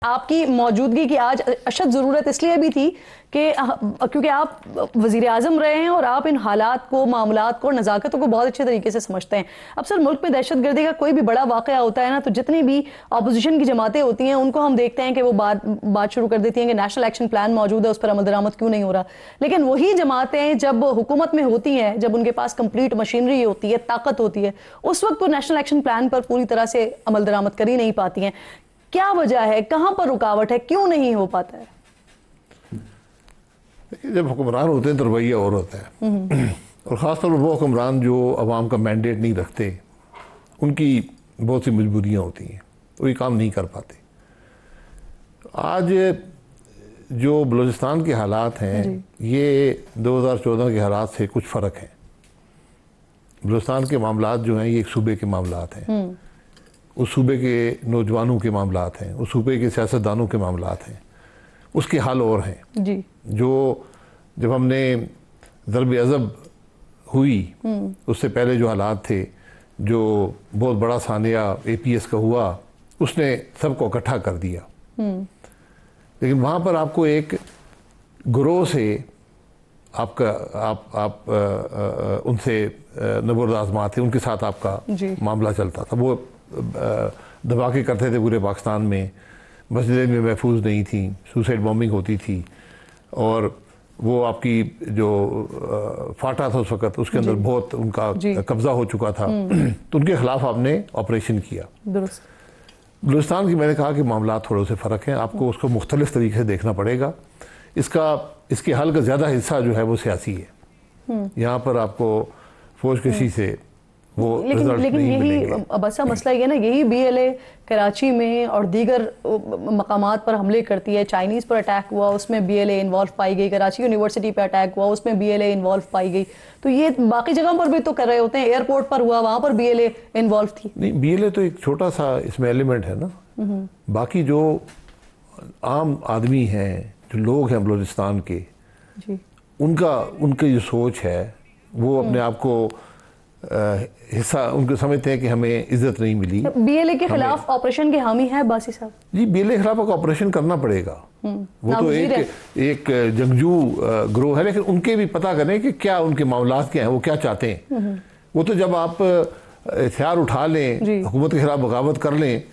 आपकी मौजूदगी की आज अशद ज़रूरत इसलिए भी थी कि क्योंकि आप वज़ीर आज़म रहे हैं और आप इन हालात को, मामलात को और नज़ाकतों को बहुत अच्छे तरीके से समझते हैं। अब सर, मुल्क में दहशतगर्दी का कोई भी बड़ा वाक़या होता है ना, तो जितनी भी अपोजिशन की जमातें होती हैं उनको हम देखते हैं कि वो बात शुरू कर देती हैं कि नेशनल एक्शन प्लान मौजूद है, उस पर अमल दरामद क्यों नहीं हो रहा। लेकिन वही जमातें जब हुकूमत में होती हैं, जब उनके पास कंप्लीट मशीनरी होती है, ताकत होती है, उस वक्त वो नेशनल एक्शन प्लान पर पूरी तरह से अमल दरामद कर ही नहीं पाती हैं। क्या वजह है, कहां पर रुकावट है, क्यों नहीं हो पाता है? जब हुक्मरान होते हैं तो रवैया और होता है, और ख़ासतौर पर वो हुक्मरान जो अवाम का मैंडेट नहीं रखते, उनकी बहुत सी मजबूरियाँ होती हैं, वो ये काम नहीं कर पाते। आज जो बलूचिस्तान के हालात हैं, ये 2014 के हालात से कुछ फ़र्क है। बलूचिस्तान के मामलात जो हैं, ये एक सूबे के मामलात हैं, उस सूबे के नौजवानों के मामलात हैं, उस सूबे के सियासतदानों के मामलात हैं, उसके हाल और हैं जी। जो जब हमने ज़रब अज़ब हुई उससे पहले जो हालात थे, जो बहुत बड़ा सानिया APS का हुआ, उसने सबको इकट्ठा कर दिया। लेकिन वहाँ पर आपको एक ग्रोह से आप उनसे नबर्द आज़मा थे, उनके साथ आपका मामला चलता था। वो धमाके करते थे पूरे पाकिस्तान में, मस्जिदें में महफूज नहीं थी, सुसाइड बॉम्बिंग होती थी, और वो आपकी जो फाटा था उस वक़्त, उसके अंदर बहुत उनका कब्ज़ा हो चुका था। तो उनके ख़िलाफ़ आपने ऑपरेशन किया। बलूचिस्तान की मैंने कहा कि मामला थोड़े से फ़र्क हैं, आपको उसको मुख्तलिफ़ तरीके से देखना पड़ेगा। इसके हल का ज़्यादा हिस्सा जो है वो सियासी है। यहाँ पर आपको फौज कशी से लेकिन यही बसा मसला ये ना, यही BLA कराची में और दीगर मकामात पर हमले करती है। चाइनीज़ पर अटैक हुआ, उसमें BLA इन्वॉल्व पाई गई। कराची यूनिवर्सिटी पर अटैक हुआ, उसमें BLA इन्वॉल्व पाई गई। तो ये बाकी जगह पर भी तो कर रहे होते हैं। एयरपोर्ट पर हुआ, वहाँ पर BLA इन्वॉल्व थी। नहीं, BLA तो एक छोटा सा इसमें एलिमेंट है ना। बाकी जो आम आदमी हैं, जो लोग हैं बलूचिस्तान के, उनकी जो सोच है, वो अपने आप को हिस्सा उनको समझते हैं कि हमें इज्जत नहीं मिली। BLA के खिलाफ ऑपरेशन के हामी है बासी साहब जी। BLA के खिलाफ ऑपरेशन करना पड़ेगा। वो तो एक जंगजू ग्रोह है, लेकिन उनके भी पता करें कि क्या उनके मामलात क्या हैं, वो क्या चाहते हैं। वो तो जब आप हथियार उठा लें, हुकूमत के खिलाफ बगावत कर लें,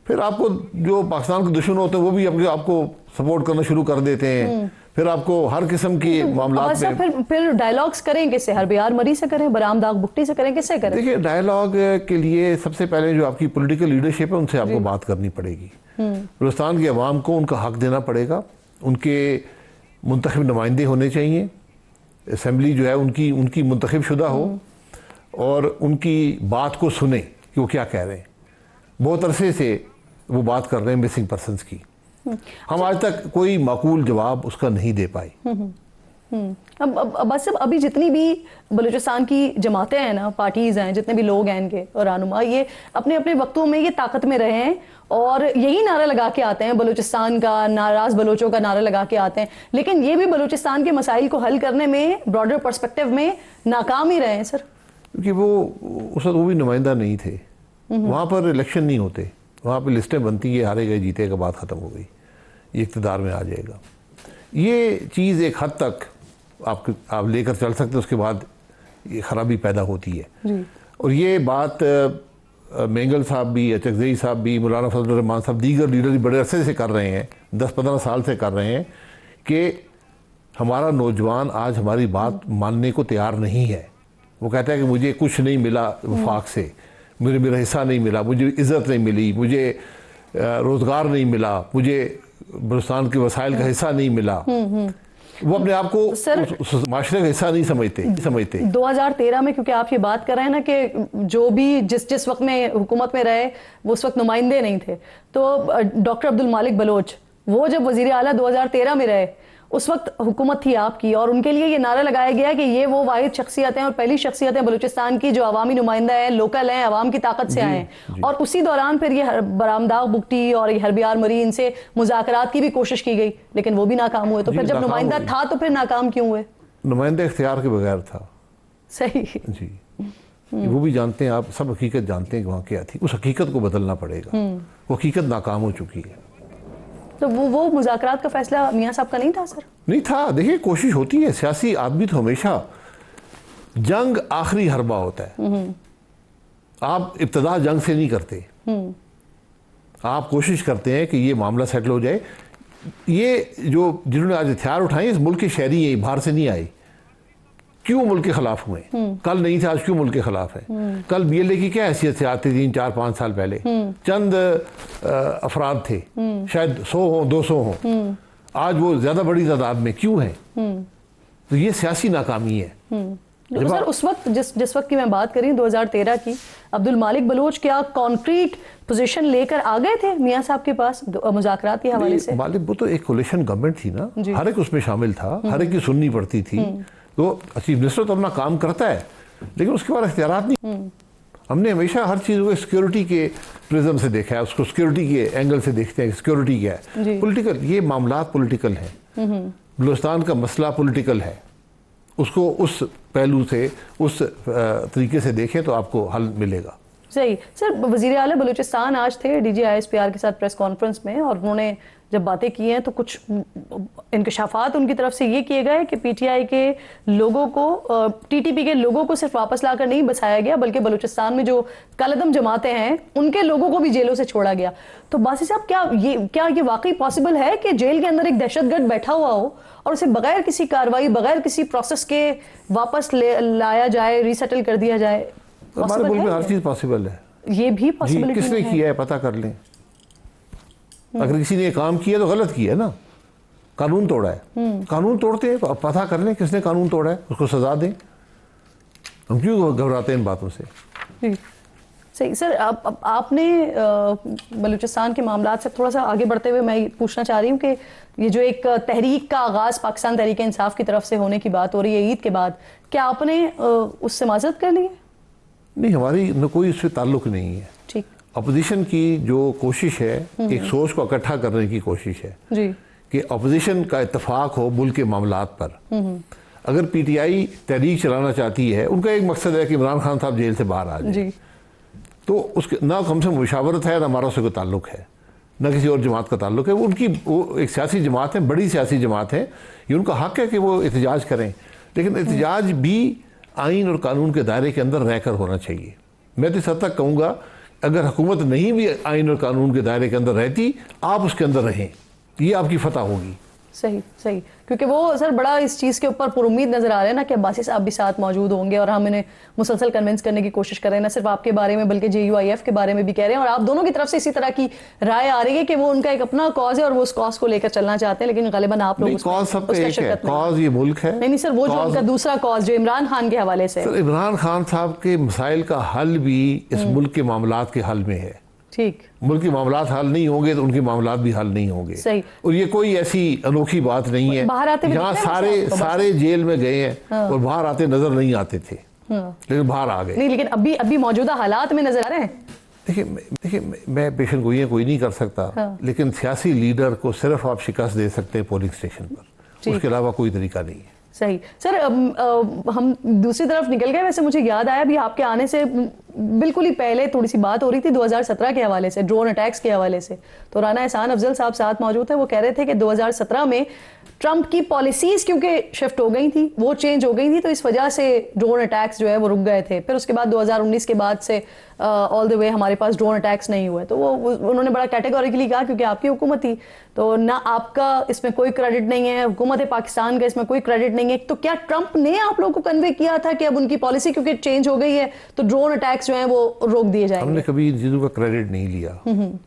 फिर आपको जो पाकिस्तान के दुश्मन होते हैं वो भी आपको सपोर्ट करना शुरू कर देते हैं। फिर आपको हर किस्म की मामलात में फिर डायलॉग्स करें किससे? हरबियार मरी से करें, बराम दाग बुट्टी से करें, किससे करें? देखिए, डायलॉग के लिए सबसे पहले जो आपकी पॉलिटिकल लीडरशिप है, उनसे आपको बात करनी पड़ेगी। बलूचिस्तान की आवाम को उनका हक देना पड़ेगा। उनके मुंतखब नुमाइंदे होने चाहिए। असम्बली जो है उनकी मुंतखब शुदा हो, और उनकी बात को सुने कि वो क्या कह रहे हैं। बहुत अरसे से वो बात कर रहे हैं मिसिंग पर्सनस की। हम आज तक कोई माकूल जवाब उसका नहीं दे पाए। अब बस अभी जितनी भी बलूचिस्तान की जमातें हैं ना, पार्टीज़ हैं, जितने भी लोग हैं इनके और रहनुमा, ये अपने अपने वक्तों में ये ताकत में रहे हैं और यही नारा लगा के आते हैं, बलूचिस्तान का, नाराज़ बलोचों का नारा लगा के आते हैं। लेकिन ये भी बलूचिस्तान के मसाइल को हल करने में ब्रॉडर पर्सपेक्टिव में नाकाम ही रहे हैं सर। क्योंकि वो उस वक्त वो भी नुमाइंदा नहीं थे। वहाँ पर इलेक्शन नहीं होते, वहाँ पर लिस्टें बनती है, हारे गए जीते का बात ख़त्म हो गई, ये इक़्तिदार में आ जाएगा। ये चीज़ एक हद तक आप लेकर चल सकते हैं, उसके बाद ये ख़राबी पैदा होती है। और ये बात मेंगल साहब भी, अचकज़ई साहब भी, मौलाना फजल रहमान साहब, दीगर लीडर भी बड़े अरसे से कर रहे हैं, 10-15 साल से कर रहे हैं कि हमारा नौजवान आज हमारी बात मानने को तैयार नहीं है। वो कहता है कि मुझे कुछ नहीं मिला वफाक से, मुझे मेरा हिस्सा नहीं मिला, मुझे इज़्ज़त नहीं मिली, मुझे रोज़गार नहीं मिला, मुझे बलूचिस्तान के वसाइल का हिस्सा नहीं मिला। वो अपने आप को माशरे का हिस्सा नहीं समझते। 2013 में, क्योंकि आप ये बात कर रहे हैं ना कि जो भी जिस वक्त में हुकूमत में रहे वो उस वक्त नुमाइंदे नहीं थे, तो डॉक्टर अब्दुल मालिक बलोच, वो जब वज़ीर आला 2013 में रहे, उस वक्त हुकूमत थी आपकी, और उनके लिए ये नारा लगाया गया कि ये वो वाहिद शख्सियत हैं और पहली शख्सियत हैं बलूचिस्तान की जो अवामी नुमाइंदा है, लोकल हैं, अवाम की ताकत से आए हैं। और उसी दौरान फिर ये बरामदाग बुगटी और ये हरबियार मरी, इनसे मुज़ाकरात की भी कोशिश की गई, लेकिन वो भी नाकाम हुए। तो फिर जब नुमाइंदा था तो फिर नाकाम क्यों हुए? नुमाइंदा इख्तियार के बगैर था। सही जी। वो भी जानते हैं, आप सब हकीकत जानते हैं कि वहाँ क्या थी। उस हकीकत को बदलना पड़ेगा। वो हकीकत नाकाम हो चुकी है। तो वो मुज़ाकरात का फैसला मियाँ साहब का नहीं था सर? नहीं था। देखिए, कोशिश होती है, सियासी आदमी तो हमेशा, जंग आखिरी हरबा होता है। आप इब्तदा जंग से नहीं करते, आप कोशिश करते हैं कि ये मामला सेटल हो जाए। ये जो जिन्होंने आज हथियार उठाए, इस मुल्क के शहरी हैं, बाहर से नहीं आए। क्यों मुल्क के खिलाफ हुए? कल नहीं थे, आज क्यों मुल्क के खिलाफ है? कल BLA की क्या हैसियत से आती थी 4-5 साल पहले? चंद अफराद थे, शायद 100 हो, 200 हो। आज वो ज्यादा बड़ी तादाद में क्यों है? तो ये सियासी नाकामी है। सर उस वक्त जिस वक्त की मैं बात करी 2013 की, अब्दुल मालिक बलोच क्या कॉन्क्रीट पोजीशन लेकर आ गए थे मियाँ साहब के पास मुज़ाकरात के हवाले से? मालिक, वो तो एक कोलिशन गवर्नमेंट थी ना, हर एक उसमें शामिल था, हर एक की सुननी पड़ती थी। तो चीफ मिनिस्टर तो अपना काम करता है, लेकिन उसके बाद इख्तियारात नहीं। हमने हमेशा हर चीज़ को सिक्योरिटी के प्रिज्म से देखा है, उसको सिक्योरिटी के एंगल से देखते हैं। सिक्योरिटी क्या है? पॉलिटिकल, ये मामला पॉलिटिकल है। बलूचिस्तान का मसला पॉलिटिकल है, उसको उस पहलू से, उस तरीके से देखें तो आपको हल मिलेगा। सही। सर, वज़ीर आला बलूचिस्तान आज थे DG-ISPR के साथ प्रेस कॉन्फ्रेंस में, और उन्होंने जब बातें की हैं तो कुछ इंकशाफात उनकी तरफ से ये किए गए कि PTI के लोगों को, TTP के लोगों को सिर्फ वापस लाकर नहीं बसाया गया, बल्कि बलूचिस्तान में जो कालेदम जमातें हैं उनके लोगों को भी जेलों से छोड़ा गया। तो बासी साहब, क्या ये वाकई पॉसिबल है कि जेल के अंदर एक दहशतगर्द बैठा हुआ हो और उसे बगैर किसी कार्रवाई, बगैर किसी प्रोसेस के वापस लाया जाए, रीसेटल कर दिया जाए? हमारे मुल्क में हर चीज़ पॉसिबल है। ये भी पॉसिबिलिटी किसने किया है पता कर लें। अगर किसी ने काम किया तो गलत किया है ना, कानून तोड़ा है। कानून तोड़ते हैं तो अब पता कर लें किसने कानून तोड़ा है, उसको सजा दें। हम क्यों घबराते हैं इन बातों से? सही। सर, आपने बलूचिस्तान के मामला से थोड़ा सा आगे बढ़ते हुए मैं पूछना चाह रही हूँ कि ये जो एक तहरीक का आगाज़ पाकिस्तान तहरीक इंसाफ की तरफ से होने की बात हो रही है ईद के बाद, क्या आपने उससे माजरत कर ली है? नहीं, हमारी न कोई उससे ताल्लुक नहीं है। ठीक। अपोजिशन की जो कोशिश है, एक सोच को इकट्ठा करने की कोशिश है जी, कि अपोजिशन का इत्तेफाक हो मुल्क के मामलात पर। अगर PTI तहरीक चलाना चाहती है, उनका एक मकसद है कि इमरान खान साहब जेल से बाहर आ जाए, तो उसके ना हमसे मुशावरत है, ना हमारा उससे कोई ताल्लुक है, ना किसी और जमात का ताल्लुक है। वो एक सियासी जमात है, बड़ी सियासी जमात है, ये उनका हक है कि वो एहतजाज करें, लेकिन एहतजाज भी आइन और कानून के दायरे के अंदर रहकर होना चाहिए। मैं तो इस हद तक कहूँगा, अगर हुकूमत नहीं भी आइन और कानून के दायरे के अंदर रहती, आप उसके अंदर रहें, ये आपकी फतह होगी। सही सही, क्योंकि वो सर बड़ा इस चीज़ के ऊपर पुरुम्मीद नज़र आ रहे हैं ना कि अब्बासी साहब भी साथ मौजूद होंगे, और हम इन्हें मुसलसल कन्विंस करने की कोशिश कर रहे हैं, ना सिर्फ आपके बारे में बल्कि JUIF के बारे में भी कह रहे हैं, और आप दोनों की तरफ से इसी तरह की राय आ रही है कि वो उनका एक अपना कॉज है और वो उस कॉज को लेकर चलना चाहते हैं, लेकिन गलिबन आप लोग कॉज ये मुल्क है। नहीं सर, वो जो उनका दूसरा कॉज जो इमरान खान के हवाले से, इमरान खान साहब के मसाइल का हल भी इस मुल्क के मामलात के हल में है। ठीक, मुल्क के मामलात हल नहीं होंगे तो उनके मामलात भी हल नहीं होंगे। सही। और ये कोई ऐसी अनोखी बात नहीं है। बाहर आते यहाँ सारे जेल में गए हैं और बाहर आते नजर नहीं आते थे, लेकिन बाहर आ गए। नहीं, लेकिन अभी मौजूदा हालात में नजर आ रहे हैं। देखिए मैं पेशन गोइयाँ कोई नहीं कर सकता, लेकिन सियासी लीडर को सिर्फ आप शिकस्त दे सकते हैं पोलिंग स्टेशन पर, उसके अलावा कोई तरीका नहीं है। सही। सर, हम दूसरी तरफ निकल गए। वैसे मुझे याद आया, अभी आपके आने से बिल्कुल ही पहले थोड़ी सी बात हो रही थी 2017 के हवाले से, ड्रोन अटैक्स के हवाले से। तो राना एहसान अफजल साहब साथ मौजूद थे, वो कह रहे थे कि 2017 में ट्रंप की पॉलिसीज क्योंकि शिफ्ट हो गई थी, वो चेंज हो गई थी, तो इस वजह से ड्रोन अटैक्स जो है वो रुक गए थे। फिर उसके बाद 2019 के बाद से ऑल द वे हमारे पास ड्रोन अटैक्स नहीं हुए। तो वो उन्होंने बड़ा कैटेगोरिकली कहा, क्योंकि आपकी हुकूमत थी, तो ना आपका इसमें कोई क्रेडिट नहीं है, हुकूमत पाकिस्तान का इसमें कोई क्रेडिट नहीं है। तो क्या ट्रंप ने आप लोगों को कन्वे किया था कि अब उनकी पॉलिसी क्योंकि चेंज हो गई है तो ड्रोन अटैक्स जो है वो रोक दिए जाएंगे? हमने कभी इन चीज़ों का क्रेडिट नहीं लिया।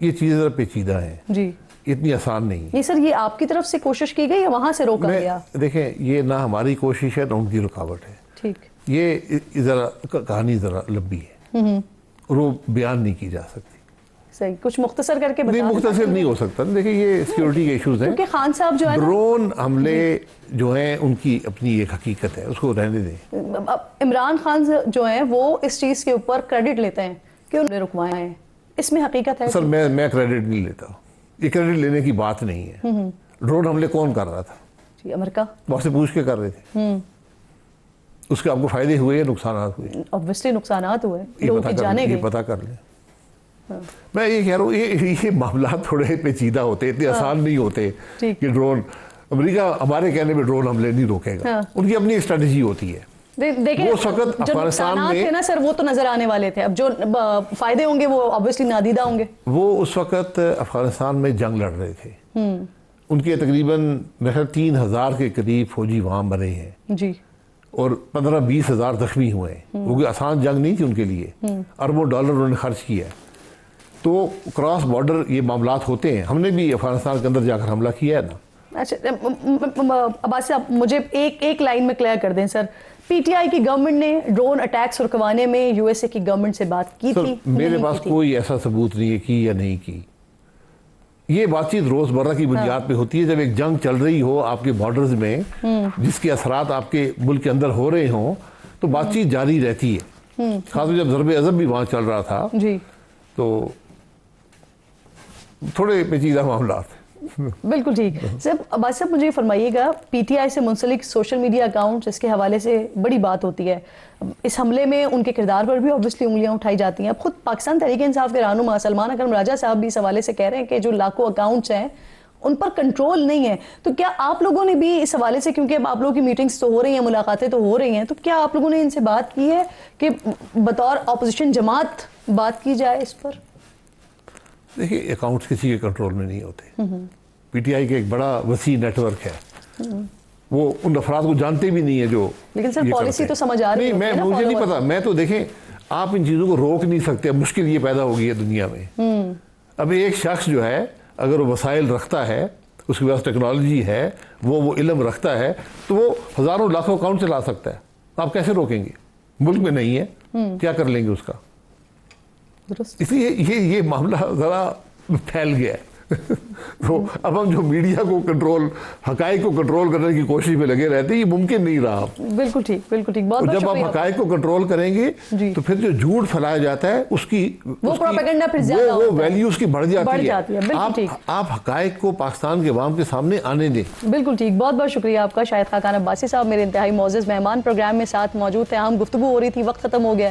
ये चीज़ें ज़रा पेचीदा है जी, इतनी आसान नहीं। नहीं सर, ये आपकी तरफ से कोशिश की गई या वहां से रोका गया? देखें, ये ना हमारी कोशिश है ना उनकी रुकावट है। ठीक, ये ज़रा कहानी ज़रा लंबी है और वो बयान नहीं की जा सकती। सही, कुछ मुख्तसर करके बता। नहीं, मुख्तसर नहीं हो सकता। देखिए, ये सिक्योरिटी के इश्यूज हैं, क्योंकि खान साहब जो है ड्रोन हमले जो हैं उनकी अपनी एक हकीकत है, उसको रहने दें। इमरान खान जो है वो इस चीज़ के ऊपर क्रेडिट लेते हैं कि उन्होंने रुकवाए हैं, इसमें हकीकत है? सर, मैं क्रेडिट नहीं लेता, ये क्रेडिट लेने की बात नहीं है। ड्रोन हमले कौन कर रहा था? जी, अमेरिका। वहाँ से पूछ के कर रहे थे। उसके आपको फायदे हुए या नुकसान हुए? ऑब्वियसली नुकसान हुए, लोगों की जाने गई। ये पता कर लें। मैं ये कह रहा हूँ ये मामला थोड़े पेचीदा होते, इतने आसान नहीं होते ठीक। कि ड्रोन, अमेरिका हमारे कहने में ड्रोन हमले नहीं रोकेगा, उनकी अपनी स्ट्रेटजी होती है। देखिए वो उस वक्त जो अफगानिस्तान नुकसानात में थे ना सर, वो तो नजर आने वाले थे, अब जो फायदे होंगे वो ऑब्वियसली नादीदा होंगे। वो उस वक्त अफगानिस्तान में जंग लड़ रहे थे, उनके तकरीबन मेरे 3,000 के करीब फौजी वहाँ मरे हैं जी, और 15-20 हज़ार जख्मी हुए हैं। वो कोई आसान जंग नहीं थी उनके लिए, अरबों डॉलर उन्होंने खर्च किया है। तो क्रॉस बॉर्डर ये मामलात होते हैं, हमने भी अफगानिस्तान के अंदर जाकर हमला किया है ना। अच्छा अब्बास साहब, मुझे एक लाइन में क्लियर कर दें सर, पीटीआई की गवर्नमेंट ने ड्रोन अटैक्स रुकवाने में यूएसए की गवर्नमेंट से बात की थी? मेरे पास कोई ऐसा सबूत नहीं है की या नहीं की। ये बातचीत रोजमर्रा की बुनियाद पे होती है। जब एक जंग चल रही हो आपके बॉर्डर्स में, जिसके असरात आपके मुल्क के अंदर हो रहे हों, तो बातचीत जारी रहती है। खासकर जब ज़रबे अज़ब भी वहाँ चल रहा था जी, तो थोड़े पेचीदा मामला थे। बिल्कुल ठीक। सर अब्बास साहब, मुझे फरमाइएगा, पीटीआई से मुंसलिक सोशल मीडिया अकाउंट्स, इसके हवाले से बड़ी बात होती है। इस हमले में उनके किरदार पर भी ऑब्वियसली उंगलियां उठाई जाती हैं। अब खुद पाकिस्तान तहरीक इंसाफ के रहनुमा सलमान अकरम राजा साहब भी इस हवाले से कह रहे हैं कि जो लाखों अकाउंट्स हैं उन पर कंट्रोल नहीं है। तो क्या आप लोगों ने भी इस हवाले से, क्योंकि अब आप लोगों की मीटिंग्स तो हो रही हैं, मुलाकातें तो हो रही हैं, तो क्या आप लोगों ने इनसे बात की है कि बतौर अपोजिशन जमात बात की जाए इस पर? देखिए, अकाउंट्स किसी के कंट्रोल में नहीं होते। पीटीआई का एक बड़ा वसी नेटवर्क है, वो उन अफराद को जानते भी नहीं है जो। लेकिन सर पॉलिसी तो समझ आ रही है। नहीं, मुझे नहीं पता। मैं तो देखें, आप इन चीज़ों को रोक नहीं सकते। मुश्किल ये पैदा हो गई है दुनिया में। अब एक शख्स जो है, अगर वो वसाइल रखता है, उसके पास टेक्नोलॉजी है, वो इल्म रखता है, तो वो हज़ारों लाखों अकाउंट चला सकता है। आप कैसे रोकेंगे? मुल्क में नहीं है, क्या कर लेंगे उसका? इसलिए ये मामला ज़रा फैल गया है। तो अब हम जो मीडिया को कंट्रोल, हकायक को कंट्रोल करने की कोशिश में लगे रहते हैं, ये मुमकिन नहीं रहा। बिल्कुल ठीक, बिल्कुल ठीक। बहुत जब आप हकायक को कंट्रोल करेंगे तो फिर जो झूठ फैलाया जाता है उसकी प्रोपेगेंडा फिर ज्यादा वो वैल्यू उसकी बढ़ जाती है। बिल्कुल आप हकायक को पाकिस्तान के अवाम के सामने आने दें। बिल्कुल ठीक। बहुत बहुत शुक्रिया आपका। शाहिद खाकान अब्बासी साहब मेरे इंतहाई मोअज़्ज़ज़ मेहमान प्रोग्राम में साथ मौजूद थे। हम गुफ्तगू हो रही थी, वक्त खत्म हो गया।